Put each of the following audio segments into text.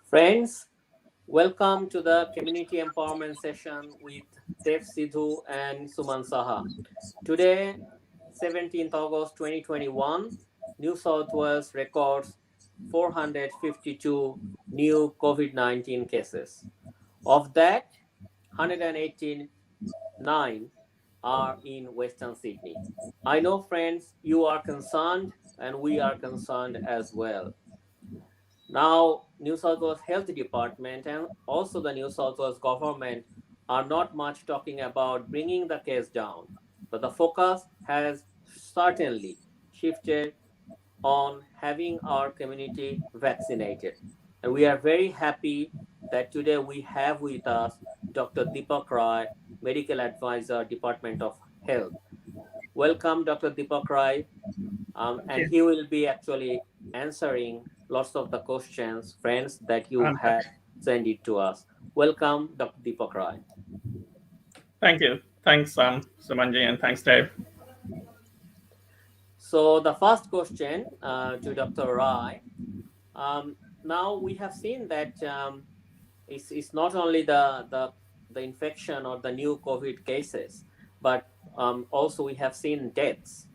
Friends, welcome to the Community Empowerment Session with Dev Sidhu and Suman Saha. Today, 17th August 2021, New South Wales records 452 new COVID 19 cases. Of that, 189 are in Western Sydney. I know, friends, you are concerned and we are concerned as well. Now, New South Wales Health Department and also the New South Wales government are not much talking about bringing the case down, but the focus has certainly shifted on having our community vaccinated. And we are very happy that today we have with us Dr. Deepak Rai, Medical Advisor, Department of Health. Welcome, Dr. Deepak Rai, and he will be actually answering lots of the questions, friends, that you have sent it to us. Welcome, Dr. Deepak Rai. Thank you. Thanks, Sumanji, and thanks, Dave. So the first question to Dr. Rai. Now we have seen that it's not only the infection or the new COVID cases, but also we have seen deaths.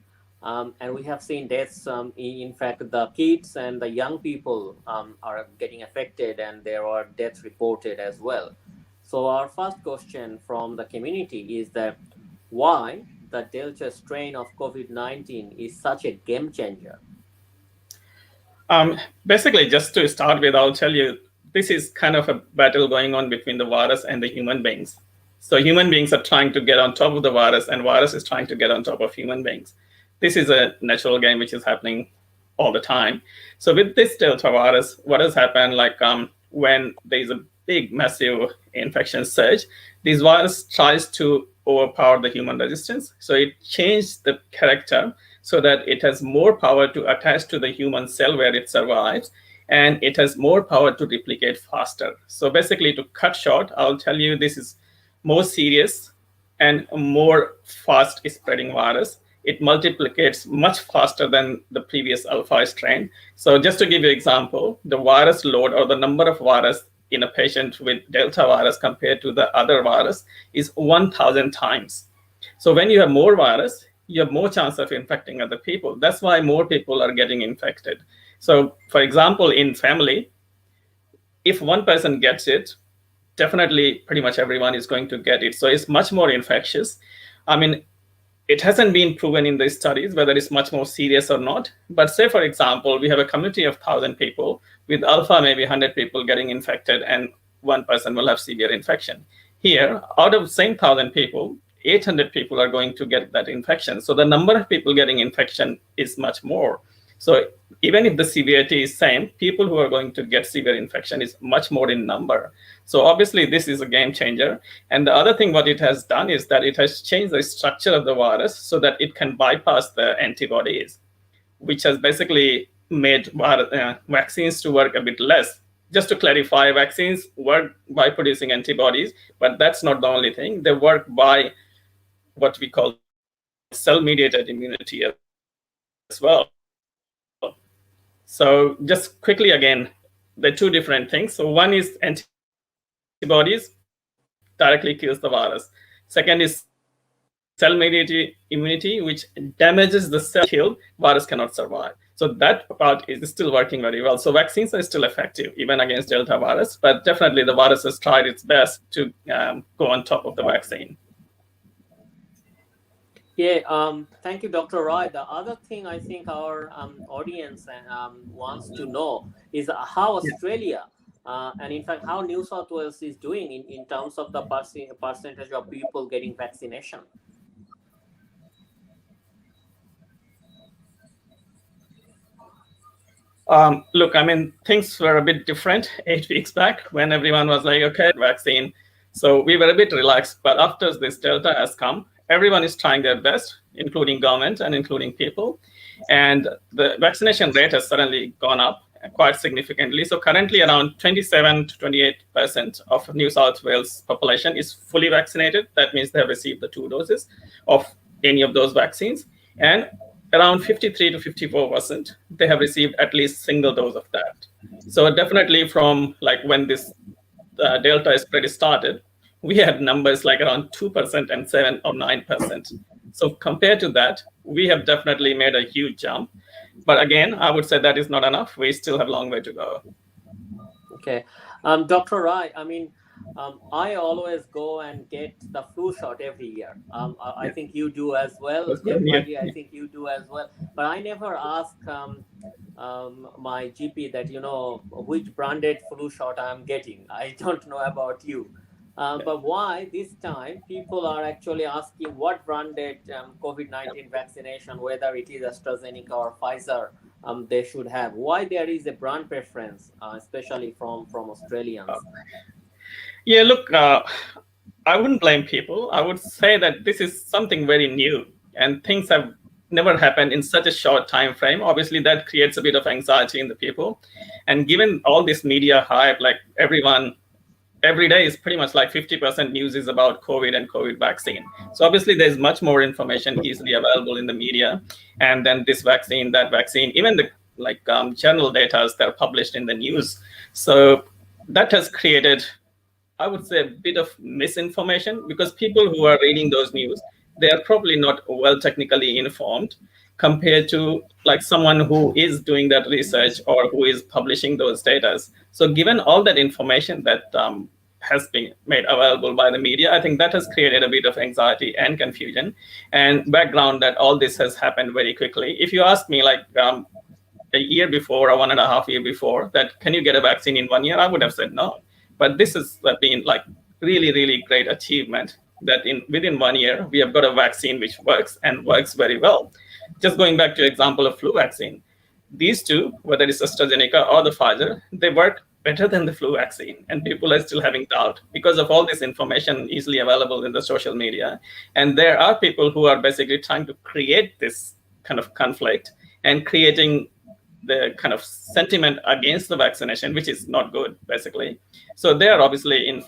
And we have seen deaths. In fact, the kids and the young people are getting affected, and there are deaths reported as well. So our first question from the community is that why the Delta strain of COVID-19 is such a game changer? Basically, just to start with, I'll tell you, this is kind of a battle going on between the virus and the human beings. So human beings are trying to get on top of the virus, and virus is trying to get on top of human beings. This is a natural game which is happening all the time. So with this Delta virus, what has happened, like when there's a big, massive infection surge, this virus tries to overpower the human resistance. So it changed the character so that it has more power to attach to the human cell where it survives, and it has more power to replicate faster. So basically, to cut short, I'll tell you this is more serious and more fast spreading virus. It multiplicates much faster than the previous alpha strain. So just to give you an example, the virus load or the number of virus in a patient with Delta virus compared to the other virus is 1,000 times. So when you have more virus, you have more chance of infecting other people. That's why more people are getting infected. So for example, in family, if one person gets it, definitely pretty much everyone is going to get it. So it's much more infectious. I mean, it hasn't been proven in the studies whether it's much more serious or not. But say, for example, we have a community of 1,000 people with alpha, maybe 100 people getting infected, and one person will have severe infection. Here, out of the same 1,000 people, 800 people are going to get that infection. So the number of people getting infection is much more. So even if the severity is same, people who are going to get severe infection is much more in number. So obviously this is a game changer. And the other thing what it has done is that it has changed the structure of the virus so that it can bypass the antibodies, which has basically made vaccines to work a bit less. Just to clarify, vaccines work by producing antibodies, but that's not the only thing. They work by what we call cell-mediated immunity as well. So just quickly again, the two different things. So one is antibodies directly kills the virus. Second is cell-mediated immunity, which damages the cell killed, virus cannot survive. So that part is still working very well. So vaccines are still effective, even against Delta virus, but definitely the virus has tried its best to go on top of the vaccine. Yeah, thank you, Dr. Rai. The other thing I think our audience wants to know is how Australia and in fact how New South Wales is doing in terms of the percentage of people getting vaccination. Look, I mean, things were a bit different 8 weeks back when everyone was like, okay, vaccine. So we were a bit relaxed, but after this Delta has come, everyone is trying their best, including government and including people. And the vaccination rate has suddenly gone up. quite significantly. So currently around 27 to 28% of New South Wales population is fully vaccinated. That means they have received the 2 doses of any of those vaccines. And around 53 to 54%, they have received at least single dose of that. So definitely from like when this Delta spread started, we had numbers like around 2% and 7 or 9%. So compared to that, we have definitely made a huge jump. But again, I would say that is not enough. We still have a long way to go. Okay. Dr. Rai, I mean, I always go and get the flu shot every year. I Yeah, think you do as well. that's good. Yeah. Definitely, I think you do as well. But I never ask my GP that, which branded flu shot I'm getting. I don't know about you. Yeah. But why this time people are actually asking what branded COVID-19 vaccination, whether it is AstraZeneca or Pfizer, they should have. Why there is a brand preference, especially from Uh, Australians? yeah, look, I wouldn't blame people. I would say that this is something very new and things have never happened in such a short time frame. Obviously, that creates a bit of anxiety in the people. And given all this media hype, like everyone every day is pretty much like 50% news is about COVID and COVID vaccine. So obviously there's much more information easily available in the media. And then this vaccine, that vaccine, even the like journal data that are published in the news. So that has created, I would say, a bit of misinformation because people who are reading those news, they are probably not well technically informed compared to like someone who is doing that research or who is publishing those data. So given all that information that has been made available by the media, I think that has created a bit of anxiety and confusion and background that all this has happened very quickly. If you ask me like a year before or 1.5 years before that can you get a vaccine in 1 year, I would have said no. But this has been like really really great achievement that in within 1 year we have got a vaccine which works and works very well. Just going back to example of flu vaccine, these two, whether it's AstraZeneca or the Pfizer, they work better than the flu vaccine, and people are still having doubt because of all this information easily available in the social media. And there are people who are basically trying to create this kind of conflict and creating the kind of sentiment against the vaccination, which is not good, basically. So they are obviously in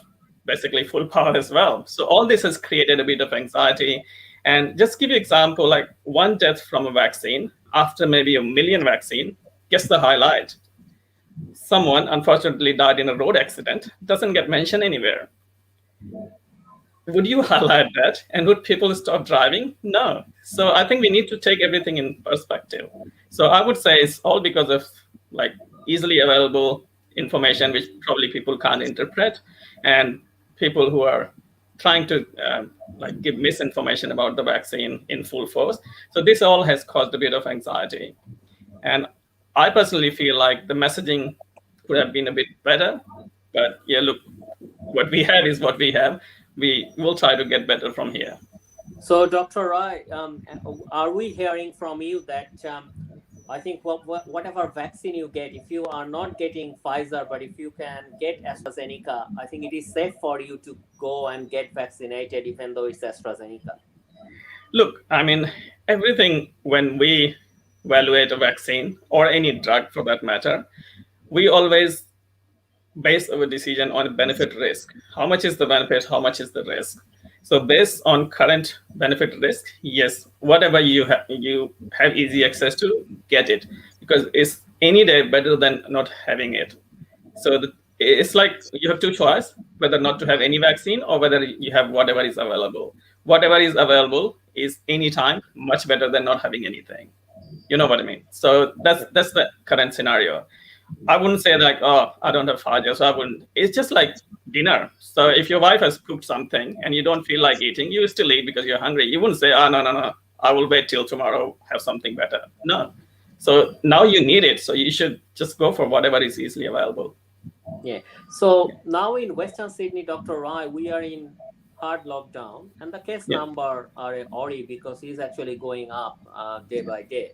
basically full power as well. So all this has created a bit of anxiety. And just give you example, like one death from a vaccine after maybe a million vaccine gets the highlight. Someone unfortunately died in a road accident, doesn't get mentioned anywhere. Would you highlight that and would people stop driving? No. So I think we need to take everything in perspective. So I would say it's all because of like easily available information which probably people can't interpret, and people who are trying to like give misinformation about the vaccine in full force. So this all has caused a bit of anxiety. And I personally feel like the messaging could have been a bit better. But yeah, look, what we have is what we have. We will try to get better from here. So, Dr. Rai, are we hearing from you that I think whatever vaccine you get, if you are not getting Pfizer, but if you can get AstraZeneca, I think it is safe for you to go and get vaccinated, even though it's AstraZeneca. Look, I mean, everything when we evaluate a vaccine or any drug for that matter, we always base our decision on benefit risk. How much is the benefit? How much is the risk? So based on current benefit risk, yes, whatever you have easy access to, get it because it's any day better than not having it. So it's like you have two choices: whether not to have any vaccine or whether you have whatever is available. Whatever is available is anytime much better than not having anything. You know what I mean? So that's the current scenario. I wouldn't say like, oh, I don't have Faja, so I wouldn't. It's just like dinner. So if your wife has cooked something and you don't feel like eating, you still eat because you're hungry. You wouldn't say, oh, no, no, no, I will wait till tomorrow, have something better. No. So now you need it. So you should just go for whatever is easily available. Yeah. So now in Western Sydney, Dr. Rai, we are in hard lockdown, and the case Yeah. number are already because he's actually going up day by day.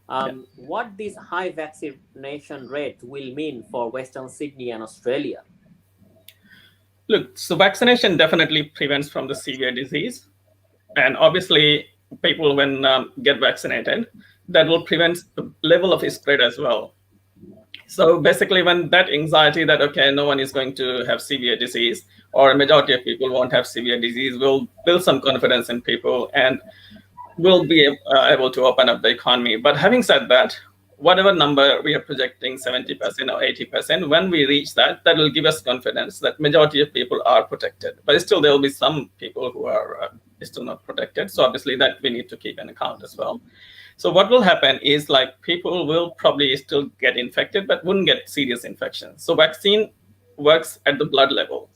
Yeah. What this high vaccination rate will mean for Western Sydney and Australia? Look, so vaccination definitely prevents from the severe disease. And obviously, people when get vaccinated, that will prevent the level of spread as well. So basically, when that anxiety that, okay, no one is going to have severe disease, or a majority of people won't have severe disease, will build some confidence in people and will be able to open up the economy. But having said that, whatever number we are projecting, 70% or 80%, when we reach that, that will give us confidence that majority of people are protected. But still, there will be some people who are still not protected. So obviously that we need to keep in account as well. So what will happen is like people will probably still get infected, but wouldn't get serious infections. So vaccine works at the blood level.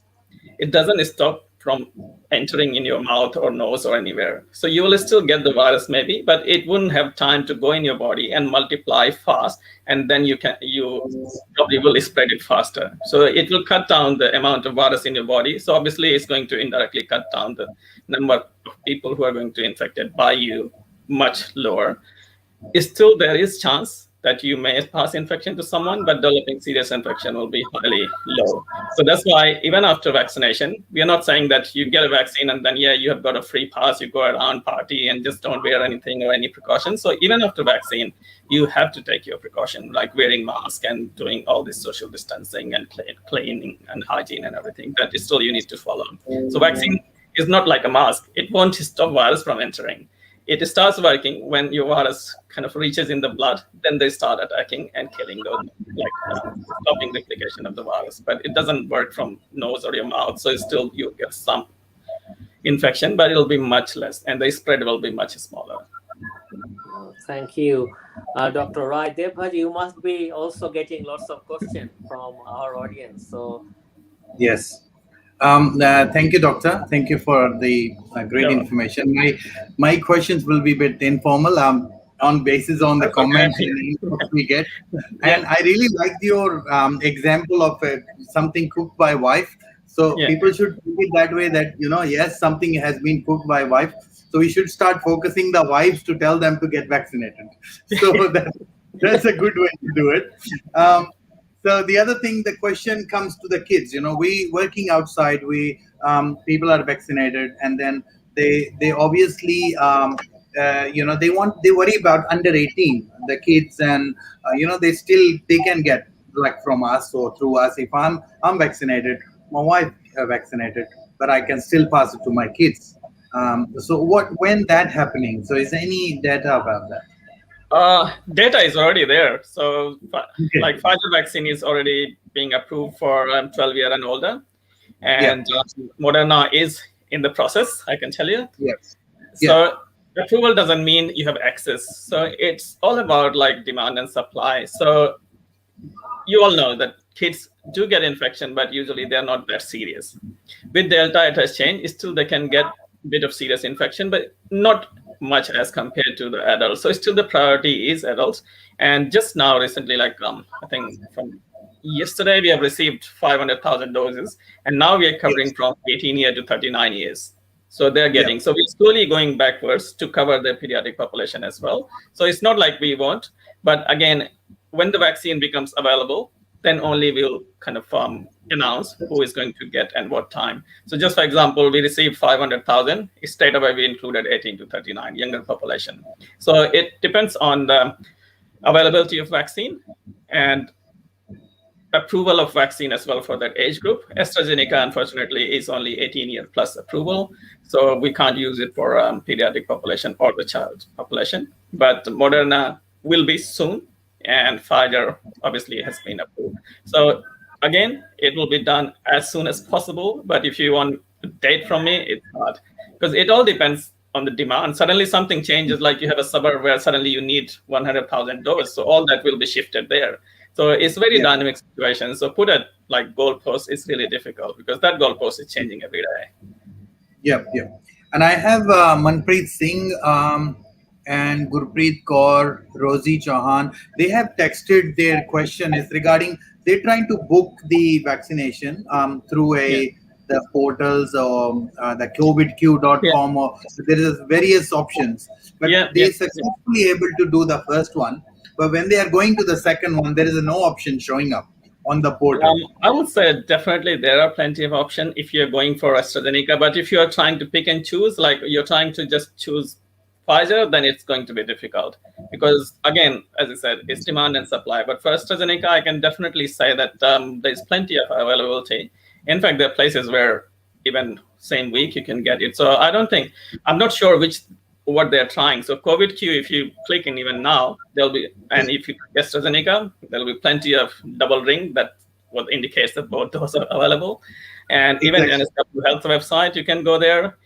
It doesn't stop from entering in your mouth or nose or anywhere. So you will still get the virus maybe, but it wouldn't have time to go in your body and multiply fast, and then you probably will spread it faster. So it will cut down the amount of virus in your body. So obviously it's going to indirectly cut down the number of people who are going to infected by you much lower. Still there is chance that you may pass infection to someone, but developing serious infection will be highly low. So that's why even after vaccination, we are not saying that you get a vaccine and then, yeah, you have got a free pass, you go around party and just don't wear anything or any precautions. So even after vaccine, you have to take your precaution, like wearing mask and doing all this social distancing and cleaning and hygiene and everything that is still you need to follow. So vaccine is not like a mask. It won't stop virus from entering. It starts working when your virus kind of reaches in the blood, then they start attacking and killing those, like stopping replication of the virus. But it doesn't work from nose or your mouth, so still you get some infection, but it'll be much less, and the spread will be much smaller. Thank you, Dr. Rai. Deepak, you must be also getting lots of questions from our audience. So, Yes. Thank you, doctor. Thank you for the great Yeah, information. My questions will be a bit informal, on basis on the that's okay. comments and inputs we get. Yeah, And I really liked your example of something cooked by wife. So yeah. people should take it that way, that yes, something has been cooked by wife. So we should start focusing the wives to tell them to get vaccinated. So that's a good way to do it. So the other thing, the question comes to the kids. We working outside. We people are vaccinated, and then they obviously they worry about under 18 the kids, and they can get like from us or through us. If I'm vaccinated, my wife vaccinated, but I can still pass it to my kids. So when that happening? So is there any data about that? Data is already there. So, Okay. like Pfizer vaccine is already being approved for 12 year and older, Yeah. and Moderna is in the process. I can tell you. Yes. Yeah. So approval doesn't mean you have access. So it's all about like demand and supply. So you all know that kids do get infection, but usually they're not that serious. With Delta, it has changed. Still, they can get a bit of serious infection, but not much as compared to the adults. So still, the priority is adults. And just now, recently, like I think from yesterday, we have received 500,000 doses, and now we are Yes. covering from 18 years to 39 years. So they're Yeah. getting, so we're slowly going backwards to cover the pediatric population as well. So it's not like we won't, but again, when the vaccine becomes available, then only we'll kind of announce who is going to get and what time. So just for example, we received 500,000. Straight away, we included 18 to 39 younger population. So it depends on the availability of vaccine and approval of vaccine as well for that age group. AstraZeneca, unfortunately, is only 18-year plus approval, so we can't use it for pediatric population or the child population. But Moderna will be soon, and Pfizer obviously has been approved. So again, it will be done as soon as possible. But if you want a date from me, it's hard because it all depends on the demand. Suddenly something changes, like you have a suburb where suddenly you need 100,000 doses, so all that will be shifted there. So it's very Yeah. dynamic situation. So put a like goalpost is really difficult because that goalpost is changing every day. Yep, yep. And I have Manpreet Singh and Gurpreet Kaur, Rosie Chauhan. They have texted their question is regarding they're trying to book the vaccination through Yeah, the portals or the yeah, covidq.com, or there is various options. But yeah, yeah, they successfully able to do the first one. But when they are going to the second one, there is no option showing up on the portal. I would say definitely there are plenty of options if you're going for AstraZeneca. But if you are trying to pick and choose, like you're trying to just choose Pfizer, then it's going to be difficult because, again, as I said, it's demand and supply. But for AstraZeneca, I can definitely say that there's plenty of availability. In fact, there are places where even same week you can get it. So I don't think, I'm not sure what they're trying. So COVID Q, if you click in even now, there'll be, and if you get AstraZeneca, there'll be plenty of double ring that what indicates that both those are available. And even NSW Health website, you can go there.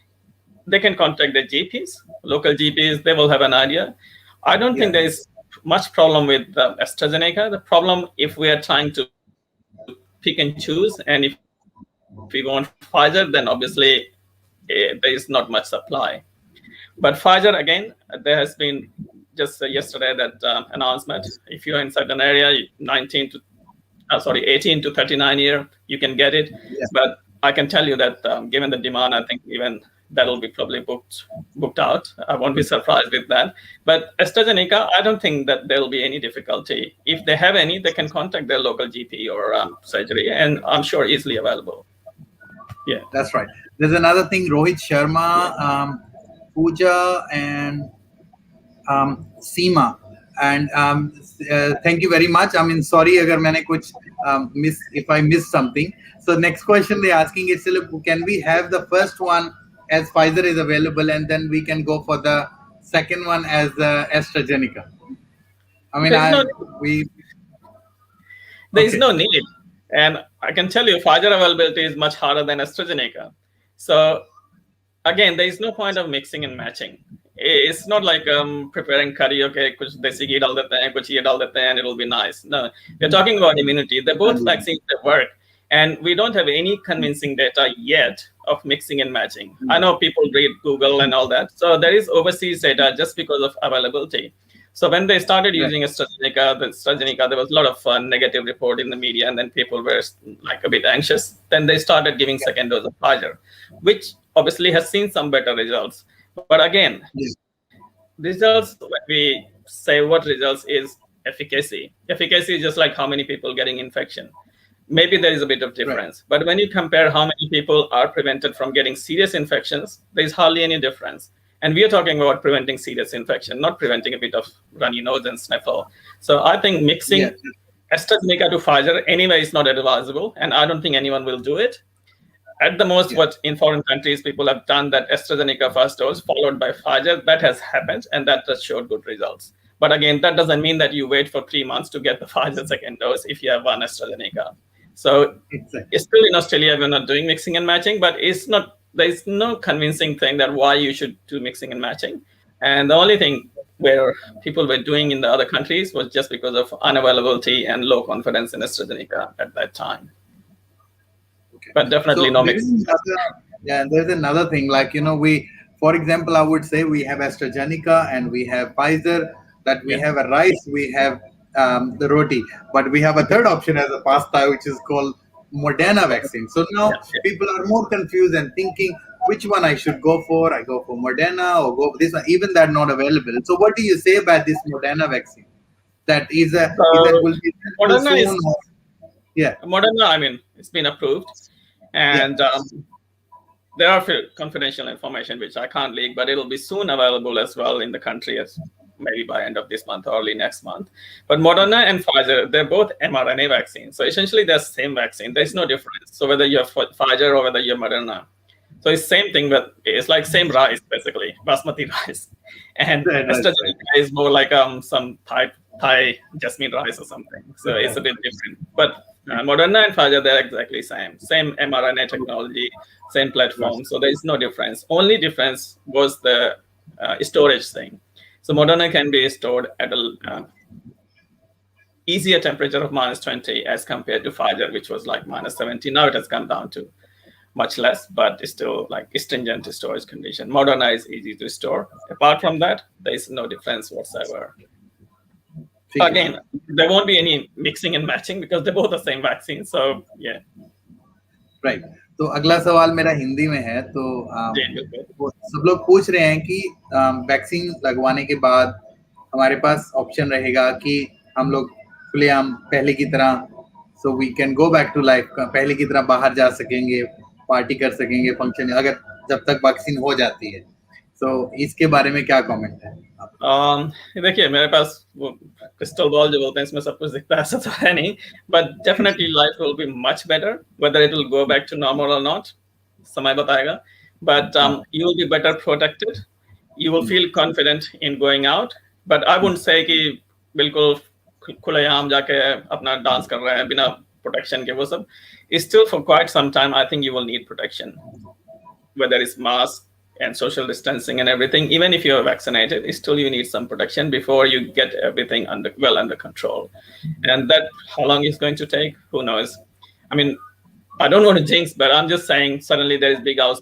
They can contact the GPs, local GPs, they will have an idea. I don't think there is much problem with AstraZeneca. The problem, if we are trying to pick and choose, and if we want Pfizer, then obviously there is not much supply. But Pfizer, again, there has been just yesterday that announcement. If you're in certain area, 18 to 39 year, you can get it. But I can tell you that given the demand, I think even that'll be probably booked out. I won't be surprised with that. But AstraZeneca, I don't think that there'll be any difficulty. If they have any, they can contact their local GP or surgery, and I'm sure easily available. Yeah, that's right. There's another thing, Rohit Sharma, Pooja, and Seema. And thank you very much. I mean, sorry agar maine kuch if I missed something. So next question they're asking is, can we have the first one as Pfizer is available, and then we can go for the second one as AstraZeneca? I mean, there is no need. And I can tell you, Pfizer availability is much harder than AstraZeneca. So again, there is no point of mixing and matching. It's not like preparing curry, okay, kuch desi ghee dal dete hain, kuch ye dal dete hain, it'll be nice. No, we're talking about immunity. They're both vaccines that work. And we don't have any convincing data yet of mixing and matching. I know people read Google and all that. So there is overseas data just because of availability. So when they started using AstraZeneca, there was a lot of negative report in the media, and then people were like a bit anxious. Then they started giving second dose of Pfizer, which obviously has seen some better results. But again, results, when we say what results is efficacy. Efficacy is just like how many people getting infection. Maybe there is a bit of difference. But when you compare how many people are prevented from getting serious infections, there's hardly any difference. And we are talking about preventing serious infection, not preventing a bit of runny nose and sniffle. So I think mixing AstraZeneca to Pfizer anyway is not advisable, and I don't think anyone will do it. At the most, what in foreign countries people have done, that AstraZeneca first dose followed by Pfizer, that has happened, and that has showed good results. But again, that doesn't mean that you wait for 3 months to get the Pfizer second dose if you have one AstraZeneca. So it's still in Australia, we're not doing mixing and matching, but there's no convincing thing that why you should do mixing and matching. And the only thing where people were doing in the other countries was just because of unavailability and low confidence in AstraZeneca at that time. But definitely no mixing. There's another thing, like, for example, I would say we have AstraZeneca and we have Pfizer, that we have a rice, we have the roti, but we have a third option as a pasta, which is called Moderna vaccine. So now people are more confused and thinking which one I should go for. I go for Moderna or go for this one, even that not available. So what do you say about this Moderna vaccine? That will be Moderna soon? Moderna, I mean, it's been approved, and there are confidential information which I can't leak, but it'll be soon available as well in the country, as maybe by end of this month or early next month. But Moderna and Pfizer, they're both mRNA vaccines. So essentially they're the same vaccine. There's no difference. So whether you're Pfizer or whether you're Moderna. So it's same thing, but it's like same rice, basically, basmati rice. And AstraZeneca is more like some Thai jasmine rice or something. So it's a bit different. But Moderna and Pfizer, they're exactly same. Same mRNA technology, same platform. So there is no difference. Only difference was the storage thing. So Moderna can be stored at a easier temperature of -20 as compared to Pfizer, which was like -70. Now it has come down to much less, but it's still like stringent storage condition. Moderna is easy to store. Apart from that, there is no difference whatsoever. Again, there won't be any mixing and matching because they're both the same vaccine. So yeah. Right. तो अगला सवाल मेरा हिंदी में है, तो सब लोग पूछ रहे हैं कि वैक्सीन लगवाने के बाद हमारे पास ऑप्शन रहेगा कि हम लोग खुलेआम पहले की तरह, so we can go back to life, पहले की तरह बाहर जा सकेंगे, पार्टी कर सकेंगे, फंक्शन, अगर जब तक वैक्सीन हो जाती है. So इसके बारे में क्या कमेंट है आप? देखिए मेरे पास वो क्रिस्टल बॉल जो बोलते हैं इसमें सब कुछ दिखता है, ऐसा तो है नहीं, but definitely life will be much better, whether it will go back to normal और नॉट समय बताएगा, but you will be better protected, you will feel confident in going out, but I wouldn't say कि बिल्कुल खुलेआम जाके अपना dance कर रहे हैं बिना प्रोटेक्शन के, वो सब still for quite some time I think you will need protection, whether it's mask and social distancing and everything. Even if you're vaccinated, still you need some protection before you get everything under control. And that, how long it's going to take, who knows? I mean, I don't want to jinx, but I'm just saying suddenly there is big right.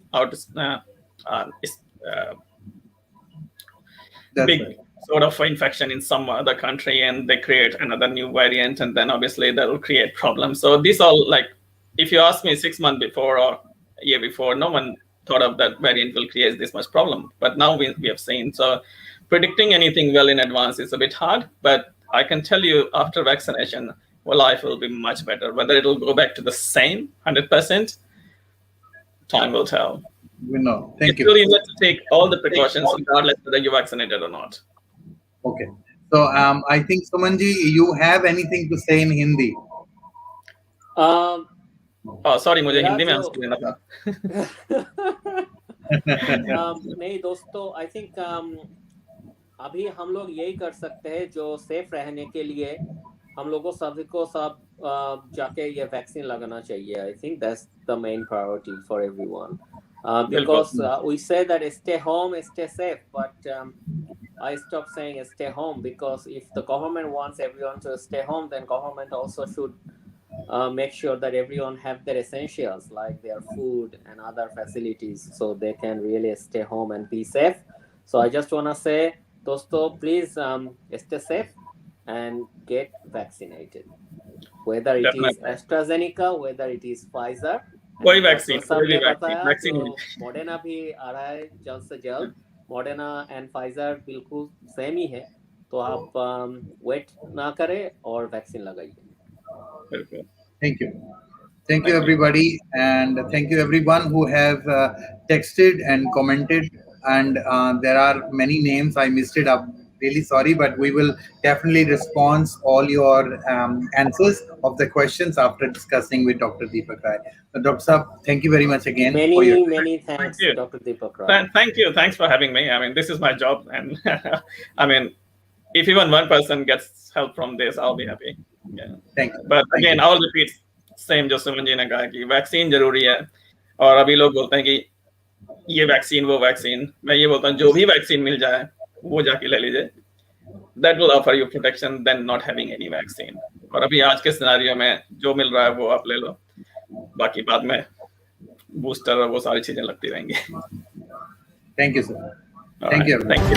sort of infection in some other country, and they create another new variant, and then obviously that will create problems. So these all, like, if you ask me 6 months before or a year before, no one thought of that variant will create this much problem. But now we have seen. So predicting anything well in advance is a bit hard, but I can tell you after vaccination, well, life will be much better. Whether it will go back to the same 100%, time will tell. We know. Thank Still, you. you need to take all the precautions regardless whether you're vaccinated or not. Okay. So I think Sumanji, you have anything to say in Hindi? Sorry, मुझे मेरा हिंदी में जो answer देना था. नहीं दोस्तों, I think अभी हम लोग यही कर सकते हैं, जो सेफ रहने के लिए हम लोगों सभी को सब जाके ये वैक्सीन लगाना चाहिए. I think that's the main priority for everyone, because we say that stay home, stay safe, but I stopped saying stay home, because if the government wants everyone to stay home, then government also should make sure that everyone have their essentials like their food and other facilities, so they can really stay home and be safe. So I just want to say, dosto, please stay safe and get vaccinated, whether it is Definitely. AstraZeneca, whether it is Pfizer. कोई And vaccine, doctor साहब कोई भी ने vaccine, बताया vaccine तो Moderna भी आ रहा है जल्द से जल्द. मॉडर्ना एंड फाइजर बिल्कुल सेम ही है, तो आप वेट ना करें और वैक्सीन लगाइए. बिल्कुल. Thank you. Thank you, everybody. And thank you, everyone who have texted and commented. And there are many names. I missed it up. Really sorry, but we will definitely respond all your answers of the questions after discussing with Dr. Deepak Rai. Dr. Saab, thank you very much again for your time. Many Thank thanks, you. Dr. Deepak Rai. Thank you. Thanks for having me. I mean, this is my job, and I mean, if even one person gets help from this, I'll be happy. Yeah. Thank you. But Thank again, you. I'll repeat same जो सुमन जी ने कहा कि vaccine जरूरी है, और अभी लोग बोलते हैं कि ये वैक्सीन वो वैक्सीन. मैं ये बोलता हूँ जो भी वैक्सीन मिल जाए वो जाके ले लीजिए. That will offer you protection then not having any vaccine. और अभी आज के सिनेरियो में जो मिल रहा है वो आप ले लो, बाकी बाद में बूस्टर और वो सारी चीजें लगती रहेंगी. Thank you, sir. Thank you. Thank you.